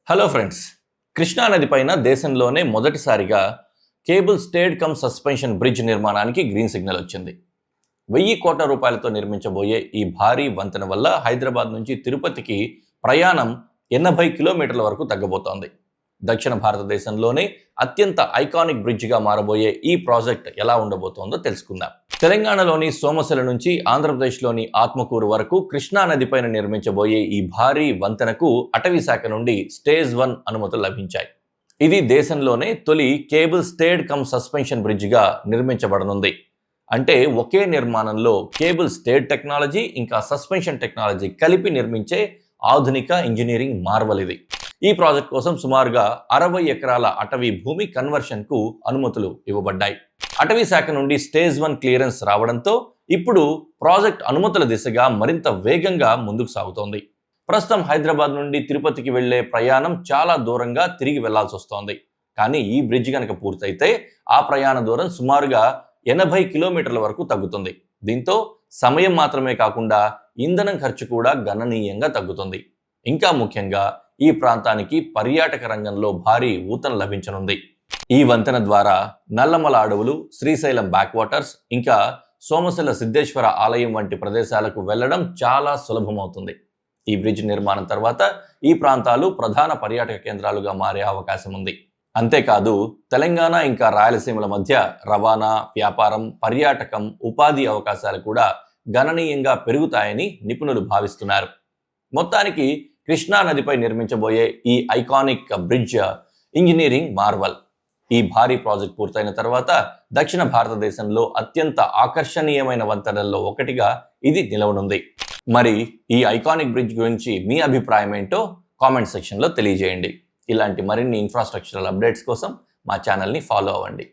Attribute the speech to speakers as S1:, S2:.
S1: Hello friends, Krishna నది పైన దేశంలోనే మొదటిసారిగా cable stayed cum suspension bridge నిర్మాణానికి గ్రీన్ సిగ్నల్ వచ్చింది. 1000 కోట్ల రూపాయలతో నిర్మించబోయే ఈ భారీ వంతెన వల్ల హైదరాబాద్ నుంచి తిరుపతికి ప్రయాణం 80 కిలోమీటర్ల వరకు తగ్గబోతోంది. దక్షిణ భారతదేశంలోనే అత్యంత ఐకానిక్ బ్రిడ్జిగా మారబోయే ఈ ప్రాజెక్ట్ ఎలా ఉండబోతోందో తెలుసుకుందాం. తెలంగాణలోని సోమశిల నుంచి ఆంధ్రప్రదేశ్లోని ఆత్మకూరు వరకు కృష్ణా నదిపైన నిర్మించబోయే ఈ భారీ వంతెనకు అటవీ శాఖ నుండి స్టేజ్ 1 అనుమతులు లభించాయి. ఇది దేశంలోనే తొలి కేబుల్ స్టేడ్ కమ్ సస్పెన్షన్ బ్రిడ్జిగా నిర్మించబడనుంది. అంటే ఒకే నిర్మాణంలో కేబుల్ స్టేడ్ టెక్నాలజీ ఇంకా సస్పెన్షన్ టెక్నాలజీ కలిపి నిర్మించే ఆధునిక ఇంజనీరింగ్ మార్వల్ ఇది. ఈ ప్రాజెక్ట్ కోసం సుమారుగా 60 ఎకరాల అటవీ భూమి కన్వర్షన్కు అనుమతులు ఇవ్వబడ్డాయి. అటవీ శాఖ నుండి స్టేజ్ 1 క్లియరెన్స్ రావడంతో ఇప్పుడు ప్రాజెక్ట్ అనుమతుల దిశగా మరింత వేగంగా ముందుకు సాగుతోంది. ప్రస్తుతం హైదరాబాద్ నుండి తిరుపతికి వెళ్లే ప్రయాణం చాలా దూరంగా తిరిగి వెళ్లాల్సి వస్తోంది. కానీ ఈ బ్రిడ్జ్ కనుక పూర్తయితే ఆ ప్రయాణ దూరం సుమారుగా 80 కిలోమీటర్ల వరకు తగ్గుతుంది. దీంతో సమయం మాత్రమే కాకుండా ఇంధనం ఖర్చు కూడా గణనీయంగా తగ్గుతుంది. ఇంకా ముఖ్యంగా ఈ ప్రాంతానికి పర్యాటక రంగంలో భారీ ఊతం లభించనుంది. ఈ వంతెన ద్వారా నల్లమల అడవులు, శ్రీశైలం బ్యాక్ వాటర్స్, ఇంకా సోమశిల సిద్ధేశ్వర ఆలయం వంటి ప్రదేశాలకు వెళ్లడం చాలా సులభమవుతుంది. ఈ బ్రిడ్జ్ నిర్మాణం తర్వాత ఈ ప్రాంతాలు ప్రధాన పర్యాటక కేంద్రాలుగా మారే అవకాశం ఉంది. అంతేకాదు తెలంగాణ ఇంకా రాయలసీమల మధ్య రవాణా, వ్యాపారం, పర్యాటకం, ఉపాధి అవకాశాలు కూడా గణనీయంగా పెరుగుతాయని నిపుణులు భావిస్తున్నారు. మొత్తానికి కృష్ణా నదిపై నిర్మించబోయే ఈ ఐకానిక్ బ్రిడ్జ్ ఇంజనీరింగ్ మార్వల్. ఈ భారీ ప్రాజెక్ట్ పూర్తయిన తర్వాత దక్షిణ భారతదేశంలో అత్యంత ఆకర్షణీయమైన వంతెనల్లో ఒకటిగా ఇది నిలవనుంది. మరి ఈ ఐకానిక్ బ్రిడ్జ్ గురించి మీ అభిప్రాయం ఏంటో కామెంట్ సెక్షన్లో తెలియజేయండి. ఇలాంటి మరిన్ని ఇన్ఫ్రాస్ట్రక్చరల్ అప్డేట్స్ కోసం మా ఛానల్ని ఫాలో అవ్వండి.